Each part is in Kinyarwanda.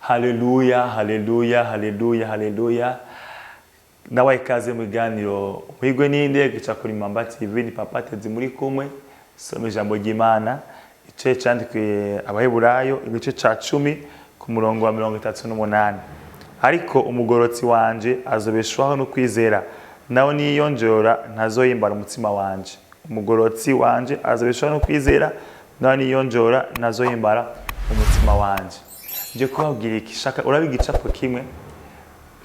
Haleluya, haleluya, haleluya, haleluya. Nawe ikaze mu biganiro Muhirwe Ninde gica kuri Mamba TV, ni Papa Teddy muri kumwe. Soma ijambo ry'Imana igice cyandikwe Abaheburayo igice ca 10 ku murongo wa 38. Ariko umugorotsi wanje azobeshwaho no kwizera, nawe niyonjora ntazoyimbara umutima wanje. Umugorotsi wanje azobeshwaho no kwizera, nawe niyonjora ntazoyimbara umutima wanje. Nje kubabwira iki shaka urabiga igicapo kimwe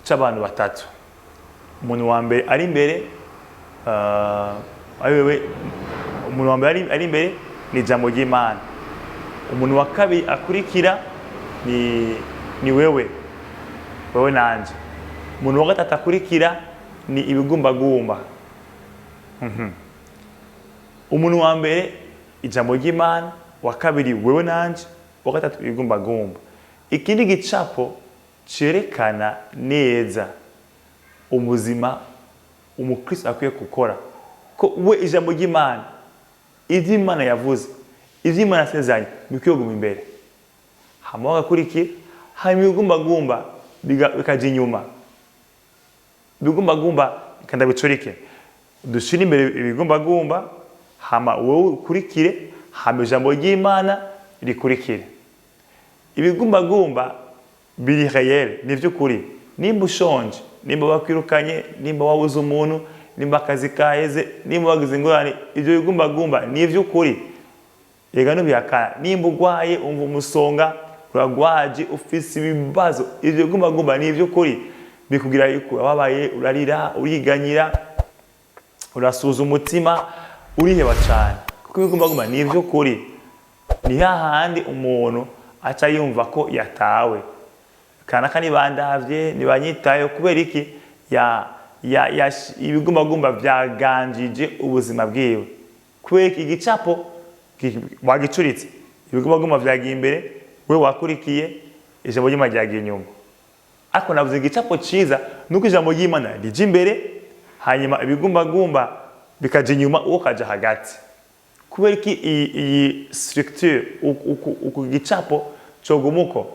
cy'abantu batatu. Umuntu wa mbere ari imbere umuntu wa mbere ari imbere ni ijambo ry'Imana. Umuntu wa kabiri akurikira ni wewe nanje. Umuntu wa gatatu akurikira ni ibigumbagumba. Umuntu wa mbere ijambo ry'Imana, wa kabiri wewe nanje, wa gatatu ibigumbagumba. Ikindi gicapo cerekana neza ubuzima umukristo akwiye gukora, ko we ijambo ry'Imana, ivyo Imana yavuze, ivyo Imana yasezeranye bikwiye kuguma imbere. Hama agakurikira, hanyuma ibigumbagumba bikaja inyuma. Ibigumbagumba kandi bicorike, dushira imbere ibigumbagumba, hama wowe ukurikire, hama ijambo ry'Imana rikurikire. Ibigumbagumba biri réel, ni vy'ukuri. Nimba ushonje, nimba bakwirukanye, nimba wabuze umuntu, nimba akazi kaheze, nimba wagize ingorane, ivyo bigumbagumba ni vy'ukuri. Ega ntubihakana. Nimba ugwaye, umva umusonga, uragwaje, ufise ibibazo, ivyo bigumbagumba ni vy'ukuri. Bikugira yuko wababaye, urarira, uriganyira, urasuza umutima, uriheba cyane. Kuko ibigumbagumba ni vy'ukuri. Ni hahandi umuntu aca yumva ko yatawe. Kanaka nibandavye, nibanyitayo kubera iki ibigumbagumba vyaganjije ubuzima bwiwe. Kubera iki igicapo wagicuritse, ibigumbagumba vyagiye imbere, we wakurikiye, ijambo ry'Imana ryagiye inyuma. Ariko navuze igicapo ciza nuko ijambo ry'Imana rije imbere, hanyuma ibigumbagumba bikaja inyuma, uwo kaja hagati. Kubera iki iyi structure uku gicapo cogumuko,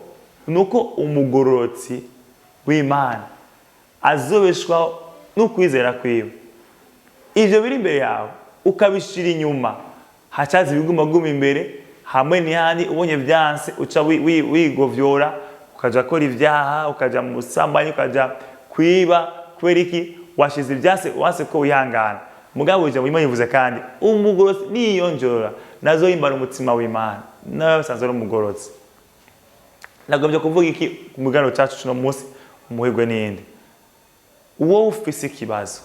nuko umugorotsi w'Imana azobeshwaho no kwizera kwiwe. Ivyo biri imbere yawe ukabishira inyuma, hacaza ibigumbagumba imbere, hamwe n'ihandi ubonye vyanse uca wigovyora, ukaja kora ivyaha, ukaja mu busambanyi, ukaja kwiba. Kubera iki washize ivyase wase ko wihangana. Mugabo ijambo Imana ivuze kandi umugorotsi niyonjora nazoyimbara umutima w'Imana. Nawe basanzwe ari umugorotsi. Nagombye kuvuga iki ku mugano cyacu cyo munsi Muhirwe Ninde? Uwo ufise ikibazo,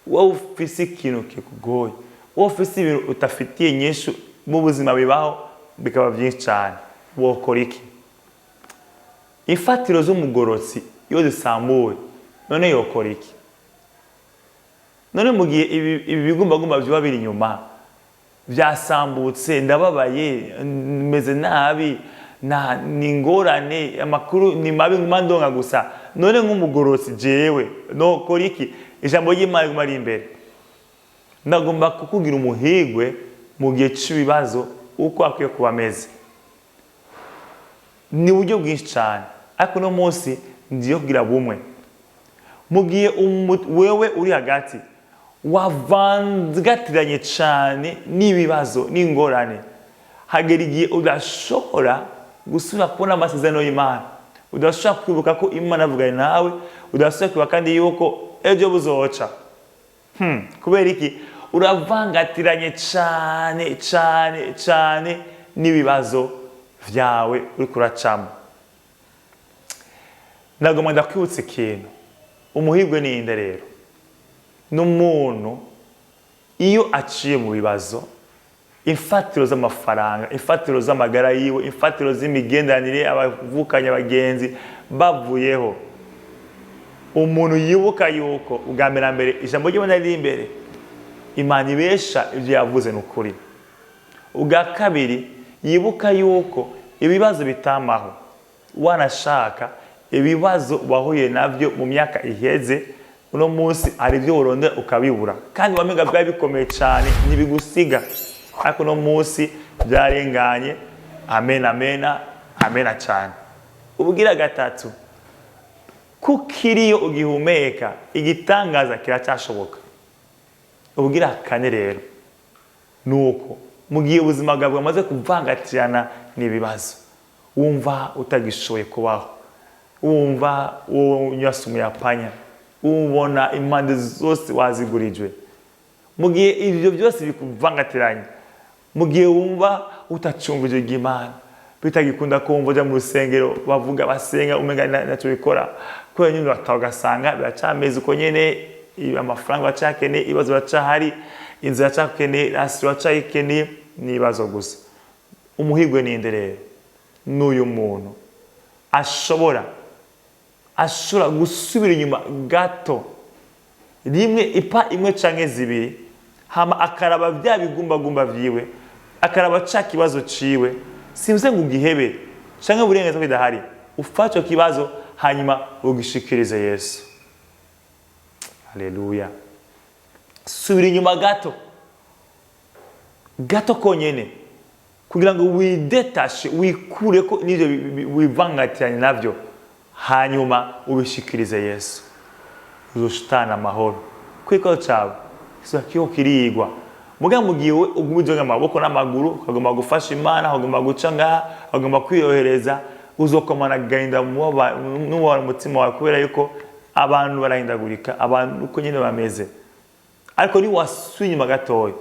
uwo ufise ikintu kikugoye, uwo ufise ibintu utafitiye nyeshu mu buzima bibaho bikaba byinshi cyane, uwo ukora iki? Imfatiro z'umugorotsi iyo zisambuwe, none yokora iki? None mu gihe ibi bigumbagumba byo biri inyuma vyasambutse, ndababaye, meze nabi, ni ngorane, amakuru ni mabi ngumandonga gusa, none nk'umugorotsi jewe nokora iki? Ijambo ry'Imana riguma ari imbere. Ndagomba kukugira umuhigwe mu gihe cy'ibibazo uko akwiye kuba ameze. Ni uburyo bwinshi cyane, ariko no munsi ndiyo kugira bumwe. Mu gihe wewe uri hagati wavangatiranye cyane n'ibibazo n'ingorane, hagera igihe udashobora gusubira kubona amasezerano y'Imana, udashobora kwibuka ko Imana avuganye nawe, udashobora kwibuka kandi yuko ejo buzoca. Kubera iki? Uravangatiranye cyane n'ibibazo vyawe uri kuracamo. Nagomba ndakwibutsa ikintu. Umuhirwe Ninde rero n'umuntu iyo aciye mu bibazo, imfatiro z'amafaranga, imfatiro z'amagara yiwe, imfatiro z'imigendanire, abavukanye abagenzi bavuyeho, umuntu yibuka yuko ubwa mbere ijambo ry'Imana riri imbere, Imana ibesha ivyo yavuze n'ukuri. Ubwa kabiri yibuka yuko ibibazo bitamaho, wanashaka ibibazo wahuye navyo mu myaka iheze, uno munsi ari byo urondera ukabibura, kandi wamenga bwa bikomeye cyane ntibigusiga, ariko no munsi byarenganye. Amen, amena cyane. ubugira gatatu, kukiriyo ugihumeka igitangaza kiracyashoboka. Ubugira kane rero nuko mu gihe ubuzima bwawe bwamaze kuvangatirana n'ibibazo, wumva utagishoboye kubaho, wumva unyasa umuyapanya, ubona impande zose wazigurijwe, mu gihe ibyo byose bikuvangatiranye, mu gihe wumva utacumva ijwi ry'Imana, bitagikunda kumva ujya mu rusengero bavuga basenga umenga ntacyo bikora, kubera nyine ugasanga biracameze uko nyene, amafaranga bacakeneye, ibibazo biracahari, inzu iracakeneye, rasi iracakeneye, n'ibibazo gusa. Umuhirwe ninde rero? N'uyu muntu ashobora gusubira inyuma gato, rimwe ipa imwe canke zibiri, hama akaraba bya bigumbagumba vyiwe, akaraba ca kibazo ciwe, simvuze ngo ugihebe canke uburenganzira bidahari, ufate ico kibazo hanyuma ugishikirize Yesu. Haleluya. Subira inyuma gato konyene, kugira ngo widetashe, wikure ko n'ivyo wivangatiranye navyo, hanyuma ubishikirize Yesu. Uzoshitana amahoro. Kwiko cawe kiho kirigwa. Muga mugiwe ugumujonga amaboko n'amaguru, ukagomba gufasha Imana, ukagomba guca ngaha, ukagomba kwiyohereza, uzokomana gahinda n'uwa umutima wawe, kubera yuko abantu barahindagurika, abantu uko nyine bameze. Ariko ni wasuye inyuma gatoya,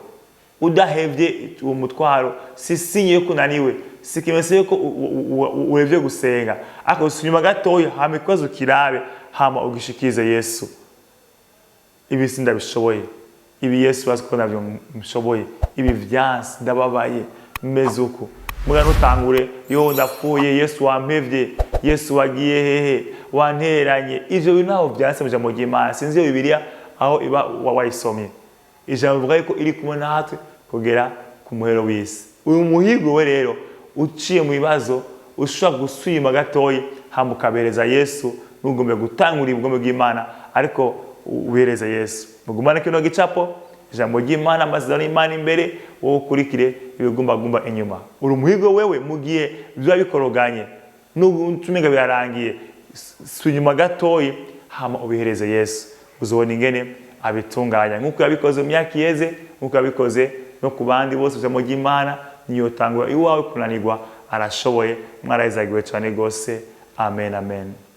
udahevye uwo mutwaro, si sinye yo kunaniwe, si kimese yuko urevye gusenga, ariko usuye inyuma gatoya, hama ikibazo kirabe, hama ugishikirize Yesu. Ibi sindabishoboye, ibi Yesu bazi ko navyo mshoboye, ibi vyansi ndababaye meze uko. Muga nutangure yo ndapfuye, Yesu wampevye, Yesu wagiye hehe, wanteranye. Ivyo bintu aho vyanse mu jambo ry'Imana, sinzi iyo Bibiliya aho iba wayisomye. Ijambo bivuga ko iri kumwe natwe kugera ku muhero w'isi. Uyu muhigo we rero uciye mu bibazo, ushobora gusubira gatoyi, hama ukabereza Yesu, nugombe gutangura ubugombe bw'Imana, ariko ubereza Yesu. Mugumane kino gicapo, ijambo ry'Imana, amasezerano y'Imana imbere, wowe ukurikire ibigumbagumba inyuma. Uri umuhigo wewe mu gihe biba bikoroganye, n'utumenga birarangiye, subira inyuma gatoyi, hama ubihereze Yesu. Uzobona ingene abitunganya nk'uko yabikoze mu myaka iheze, nk'uko yabikoze no ku bandi bose. Ijambo ry'Imana niyo tangura, iwawe kunanirwa arashoboye. Mwarahizagiwe cyane gose. Amen, amen.